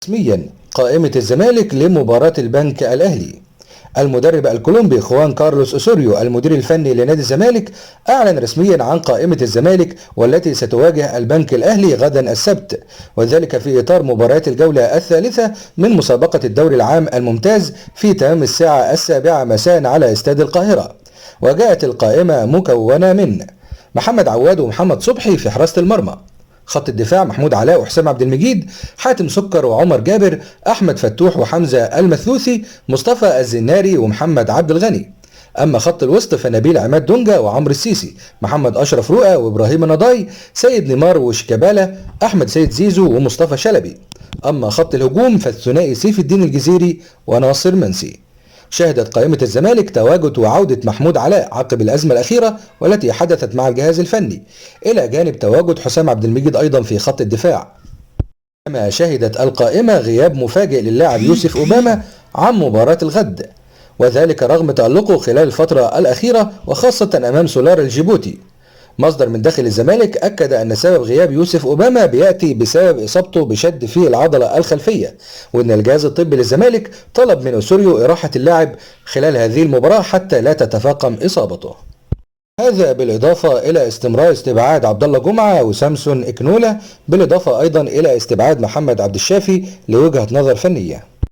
رسميا قائمة الزمالك لمباراة البنك الأهلي. المدرب الكولومبي خوان كارلوس أوسوريو المدير الفني لنادي الزمالك أعلن رسميا عن قائمة الزمالك والتي ستواجه البنك الأهلي غدا السبت، وذلك في إطار مباريات الجولة الثالثة من مسابقة الدوري العام الممتاز في تمام الساعة 7 مساء على استاد القاهرة. وجاءت القائمة مكونة من محمد عواد ومحمد صبحي في حراسة المرمى، خط الدفاع محمود علاء وحسام عبد المجيد، حاتم سكر وعمر جابر، احمد فتوح وحمزه المثلوثي، مصطفى الزناري ومحمد عبد الغني. اما خط الوسط فنبيل عماد دونجا وعمرو السيسي، محمد اشرف رؤى وابراهيم نضاي، سيد نيمار وشيكابالا، احمد سيد زيزو ومصطفى شلبي. اما خط الهجوم فالثنائي سيف الدين الجزيري وناصر منسي. شهدت قائمة الزمالك تواجد وعودة محمود علاء عقب الأزمة الأخيرة والتي حدثت مع الجهاز الفني، إلى جانب تواجد حسام عبد المجيد أيضا في خط الدفاع. كما شهدت القائمة غياب مفاجئ للاعب يوسف أوباما عن مباراة الغد، وذلك رغم تألقه خلال الفترة الأخيرة وخاصة أمام سولار الجيبوتي. مصدر من داخل الزمالك أكد أن سبب غياب يوسف أوباما بيأتي بسبب إصابته بشد في العضلة الخلفية، وأن الجهاز الطبي للزمالك طلب من أوسوريو إراحة اللاعب خلال هذه المباراة حتى لا تتفاقم إصابته. هذا بالإضافة إلى استمرار استبعاد عبد الله جمعة وسامسون إكنولا، بالإضافة أيضا إلى استبعاد محمد عبد الشافي لوجهة نظر فنية.